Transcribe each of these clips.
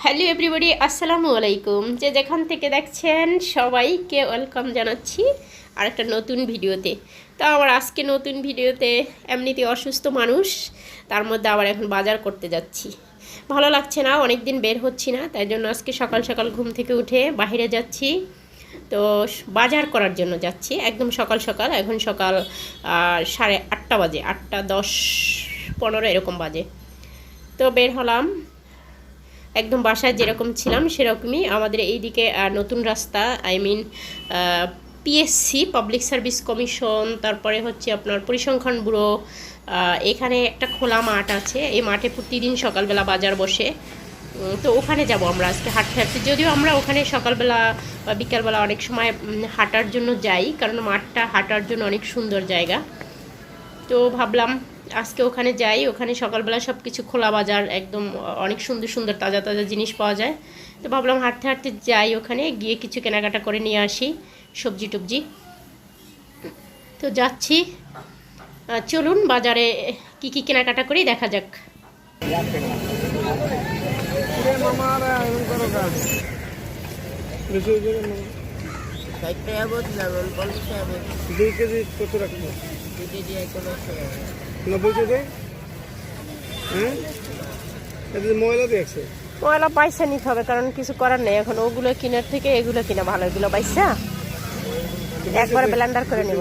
Hello everybody, আসসালামু আলাইকুম। যে যেখান থেকে দেখছেন সবাইকে ওয়েলকাম জানাচ্ছি আর একটা নতুন ভিডিওতে। তো আমার আজকে নতুন ভিডিওতে এমনিতে অসুস্থ মানুষ, তার মধ্যে আবার এখন বাজার করতে যাচ্ছি। ভালো লাগছে না, অনেক দিন বের হচ্ছি না, তাই জন্য আজকে সকাল সকাল ঘুম থেকে উঠে বাইরে যাচ্ছি। তো বাজার করার জন্য যাচ্ছি একদম সকাল সকাল। এখন সকাল 8:30 বাজে, 8:10-15 এরকম বাজে। তো বের হলাম, একদম বাসায় যেরকম ছিলাম সেরকমই। আমাদের এইদিকে নতুন রাস্তা, I mean PSC, public service commission, তারপরে হচ্ছে আপনার পরিসংখ্যান ব্যুরো, এখানে একটা খোলা মাঠ আছে। এই মাঠে প্রতিদিন সকালবেলা বাজার বসে। তো ওখানে যাব আমরা আজকে হাঁটতে হাঁটতে। যদিও আমরা ওখানে সকালবেলা বা বিকালবেলা অনেক সময় হাঁটার জন্য যাই, কারণ মাঠটা হাঁটার জন্য অনেক সুন্দর জায়গা। তো ভাবলাম আজকে ওখানে যাই। ওখানে সকালবেলা সব কিছু খোলা বাজার, একদম অনেক সুন্দর সুন্দর তাজা তাজা জিনিস পাওয়া যায়। তো ভাবলাম হাঁটতে হাঁটতে যাই, ওখানে গিয়ে কিছু কেনাকাটা করে নিয়ে আসি, সবজি টবজি। তো যাচ্ছি, চলুন বাজারে কি কি কেনাকাটা করি দেখা যাক। ময়লা পয়সা নিতে হবে, কারণ কিছু করার নেই। এখন ওগুলো কিনার থেকে এগুলো কিনা ভালো। এগুলো পয়সা একবার ব্লেন্ডার করে নেব।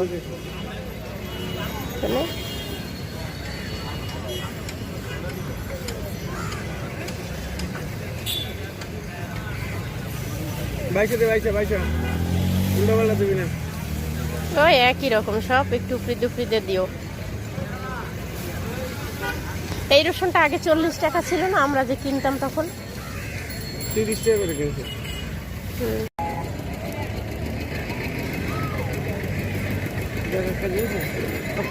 ওই একই রকম সব, একটু উপরি দুপুরিতে দিও। এই রসুনটা আগে 40 টাকা ছিল না, আমরা যে কিনতাম তখন 30 টাকা করে কিনছে।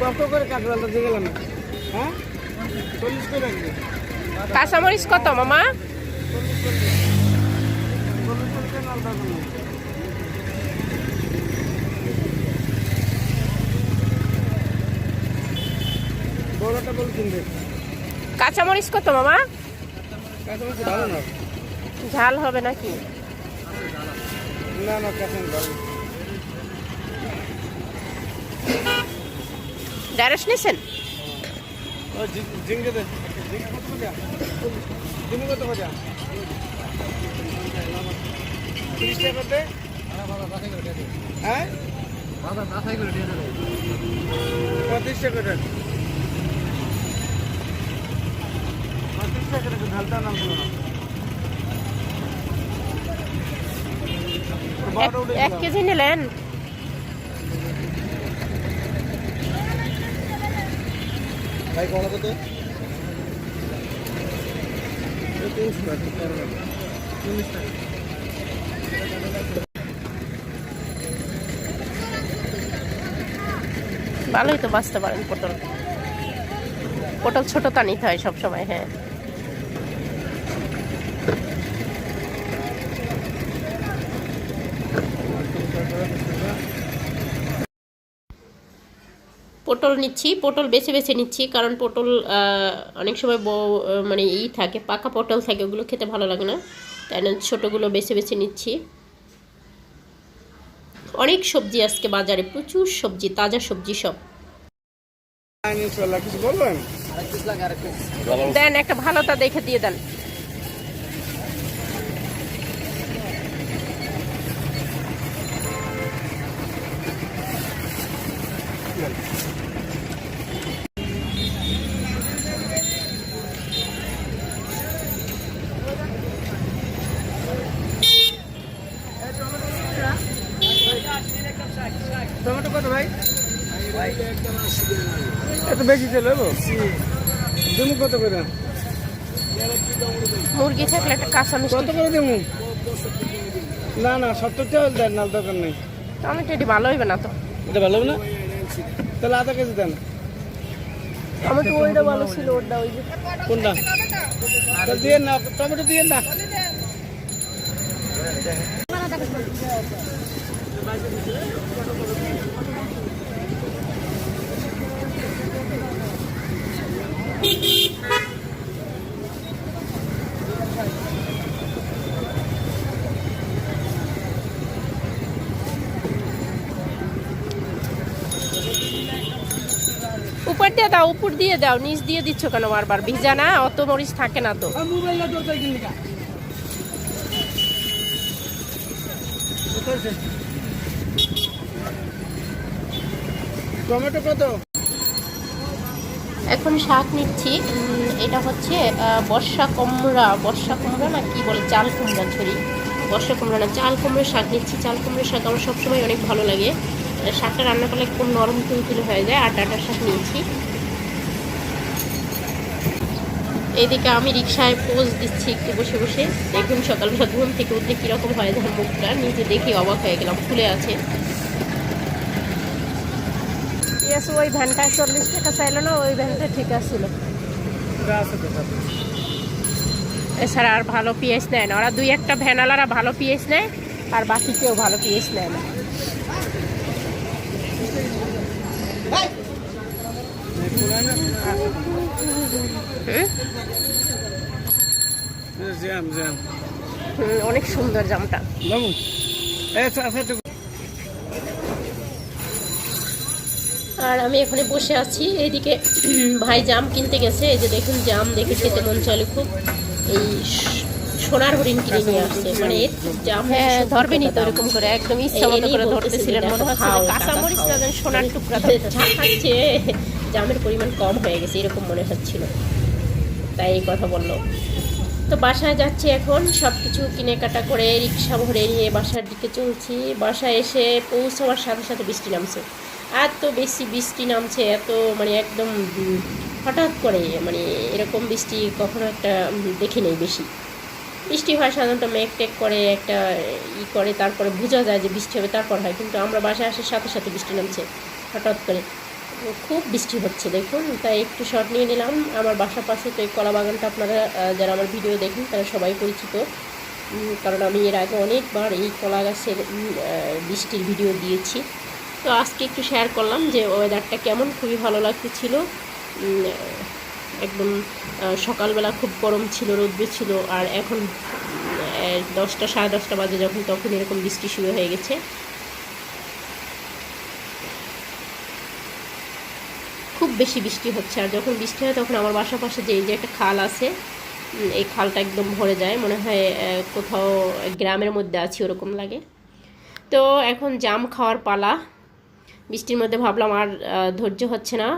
কত করে কাঁচরালটা দিয়ে গেলাম? হ্যাঁ 40 করে রাখবে। কাঁচামরিচ কত মামা? বড়টা বলছেন দেখ। কাঁচামরিচ কত মামা? কাঁচামরিচ ভালো না, ঝাল হবে নাকি? না না কাঁচামরিচ ভালো। ঢেঁড়স নিছেন? ঝিঙ্গে দে। ঝিঙ্গে কত করে? 30 টাকা করতে? হ্যাঁ 35 টাকা করে। এক কেজি নিলেন? ভাই কত কত? ভালোই তো বাঁচতে পারেন। পটল পটল ছোটটা নিতে হয় সবসময়। হ্যাঁ পটল নিচ্ছি, পটল বেছে বেছে নিচ্ছি, কারণ পটল অনেক সময় মানে থাকে, পাকা পটল থাকে, ওগুলো খেতে ভালো লাগে না, তাই না ছোটোগুলো বেছে বেছে নিচ্ছি। অনেক সবজি আজকে বাজারে, প্রচুর সবজি, তাজা সবজি সব। দেন একটা ভালোটা দেখে দিয়ে দেন। টমেটো কত ভাই? এত বেশি চলে জমি কত করে? মুরগি থাকলে একটা কাঁচা মিষ্টি কত করে দেবো? না না 70 টাকা দেন, না দরকার নেই। টমেটো এটি ভালো হইবে না তো। এটা ভালো হবে না, তাহলে আধা কেজি দেন। টমেটো ওইটা ভালো ছিল, ওটা ওই যে কোনটা? দিয়ে না, টমেটো দিয়ে না। সাইড দিয়ে দাও, উপর দিয়ে দাও, নিচ দিয়ে দিচ্ছ কেন বারবার? ভিজা না, অত মরিচ থাকে না তো। টমেটো কত? এখন শাক নিচ্ছি, এটা হচ্ছে বর্ষা কুমড়া না কি বলে, চাল কুমড়া, সরি বর্ষা কুমড়া না, চাল কুমড়োর শাক নিচ্ছি। চাল কুমড়োর শাক আমার সবসময় অনেক ভালো লাগে, শাকটা রান্না করলে খুব নরম তুলতুলে হয়ে যায়। আর ডাঁটার শাক নিয়েছি। এইদিকে আমি রিক্সায় পোজ দিচ্ছি একটু বসে বসে। দেখুন সকালবেলা ঘুম থেকে উঠলে কীরকম হয় যায় মুখটা, নিজে দেখে অবাক হয়ে গেলাম, ফুলে আছে। ওই ভ্যানটা 40 টাকা চাইলো না, ওই ভ্যানটা ঠিক আছিল। এছাড়া আর ভালো পিএস নেয় না ওরা, 2-1টা ভ্যানওয়ালারা ভালো পিএস নেয়, আর বাকি কেউ ভালো পিএস নেয় না। অনেক সুন্দর জামটা। আর আমি এখানে বসে আছি, এইদিকে ভাই জাম কিনতে গেছে। এই যে দেখুন জাম দেখে খেতে মন চলে খুব। এই সোনার হরিণ কিনে নিয়ে আসছে, মানে জাম ধরবেনি তো এরকম করে, একদম ইচ্ছা মতো করে ধরতেছিলেন, মনে হচ্ছে কাঁচামরিচ না যেন সোনার টুকরা খাচ্ছে, জামের পরিমাণ কম হয়ে গেছে এরকম মনে হচ্ছিল, তাই এই কথা বললো। তো বাসায় যাচ্ছি এখন, সব কিছু কেনাকাটা করে রিক্সা ভরে নিয়ে বাসার দিকে চলছি। বাসায় এসে পৌঁছাবার সাথে সাথে বৃষ্টি নামছে, এত বেশি বৃষ্টি নামছে, এত মানে একদম হঠাৎ করে, মানে এরকম বৃষ্টি কখনো একটা দেখি নেই। বেশি বৃষ্টি হয় সাধারণত মেঘ টেক করে একটা করে, তারপরে বোঝা যায় যে বৃষ্টি হবে, তারপর হয়। কিন্তু আমরা বাসায় আসার সাথে সাথে বৃষ্টি নামছে হঠাৎ করে, খুব বৃষ্টি হচ্ছে দেখুন। তাই একটু শর্ট নিয়ে নিলাম। আমার বাসার পাশে তো এই কলা বাগানটা, আপনারা যারা আমার ভিডিও দেখেন তারা সবাই পরিচিত, কারণ আমি এর আগে অনেকবার এই কলা গাছের বৃষ্টির ভিডিও দিয়েছি। তো আজকে একটু শেয়ার করলাম যে ওয়েদারটা কেমন, খুবই ভালো লাগতেছিল। একদম সকালবেলা খুব গরম ছিল, রৌদ্র ছিল, আর এখন 10টা সাড়ে 10টা বাজে যখন, তখন এরকম বৃষ্টি শুরু হয়ে গেছে। খুব বেশি বৃষ্টি হচ্ছে, আর যখন বৃষ্টি হয় তখন আমার বাসার পাশে যে এই যে একটা খাল আছে, এই খালটা একদম ভরে যায়, মনে হয় কোথাও গ্রামের মধ্যে আছি ওরকম লাগে। তো এখন জাম খাওয়ার পালা। বৃষ্টির মধ্যে ভাবলাম আর ধৈর্য হচ্ছে না,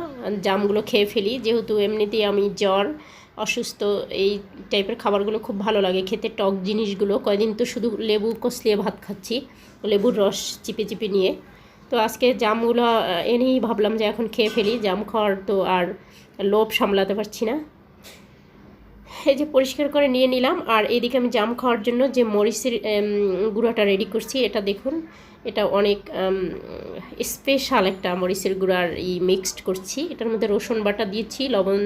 জামগুলো খেয়ে ফেলি, যেহেতু এমনিতেই আমি জ্বর, অসুস্থ, এই টাইপের খাবারগুলো খুব ভালো লাগে খেতে, টক জিনিসগুলো। কয়দিন তো শুধু লেবু কষলিয়ে ভাত খাচ্ছি, লেবুর রস চিপে চিপে নিয়ে। তো আজকে জামগুলো এনেই ভাবলাম যে এখন খেয়ে ফেলি, জাম খাওয়ার তো আর লোভ সামলাতে পারছি না। এই যে পরিষ্কার করে নিয়ে নিলাম। আর এইদিকে আমি জাম খাওয়ার জন্য যে মরিচের গুঁড়াটা রেডি করছি, এটা দেখুন, এটা অনেক স্পেশাল একটা মরিচের গুঁড়ার মিক্সড করছি। এটার মধ্যে রসুন বাটা দিয়েছি, লবণ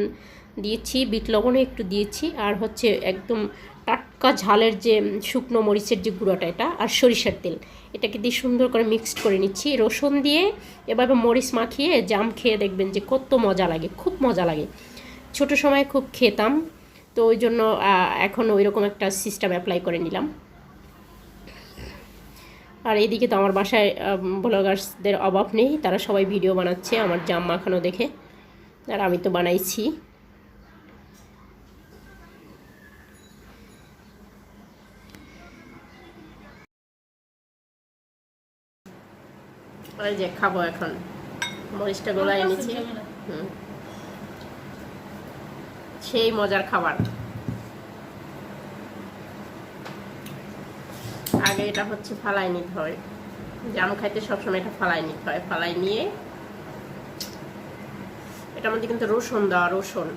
দিয়েছি, বিট লবণও একটু দিয়েছি, আর হচ্ছে একদম টাটকা ঝালের যে শুকনো মরিচের যে গুঁড়াটা, এটা আর সরিষার তেল, এটাকে দিয়ে সুন্দর করে মিক্সড করে নিচ্ছি। রসুন দিয়ে এভাবে মরিচ মাখিয়ে জাম খেয়ে দেখবেন যে কত মজা লাগে, খুব মজা লাগে। ছোটো সময় খুব খেতাম, তো ওই জন্য এখন ওই রকম একটা সিস্টেম অ্যাপ্লাই করে নিলাম। আর এইদিকে তো আমার বাসায় ব্লগার্সদের অভাব নেই, তারা সবাই ভিডিও বানাচ্ছে আমার জাম মাখানো দেখে, আর আমি তো বানাইছি। ওই যে খাবো এখন, মরিচটা গোলায় এনেছি, সেই মজার খাবার। আগে এটা হচ্ছে ফালাই নিতে হয়, জাম খাইতে সবসময় এটা ফালাই নিতে হয়। ফালাই নিয়ে এটার মধ্যে কিন্তু রসুন দেওয়া, রসুন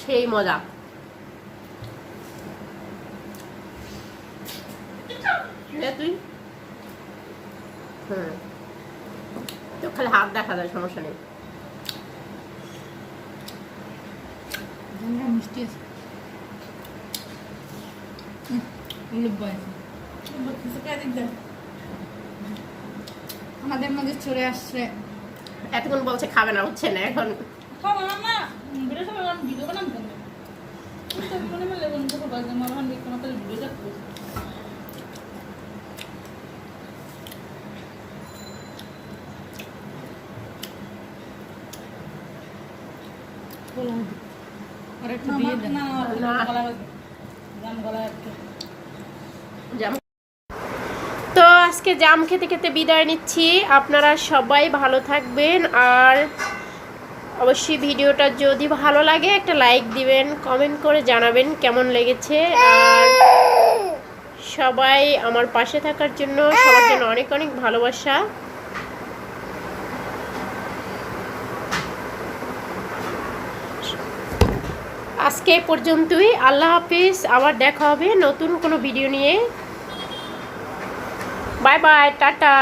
সেই মজা। তুই তো খালি হাত দেখা যায়, সমস্যা নেই। মিষ্টি আছে, আমাদের মধ্যে চলে আসছে। এতক্ষণ বলছে খাবে না, হচ্ছে না এখন। তো আজকে জাম খেতে খেতে বিদায় নিচ্ছি। আপনারা সবাই ভালো থাকবেন, আর অবশ্যই ভিডিওটা যদি ভালো লাগে একটা লাইক দিবেন, কমেন্ট করে জানাবেন কেমন লেগেছে। আর সবাই আমার পাশে থাকার জন্য সবার জন্য অনেক অনেক ভালোবাসা। আজকে এই পর্যন্তই। আল্লাহ হাফিজ। আবার দেখা হবে নতুন কোনো ভিডিও নিয়ে। Bye bye, tata.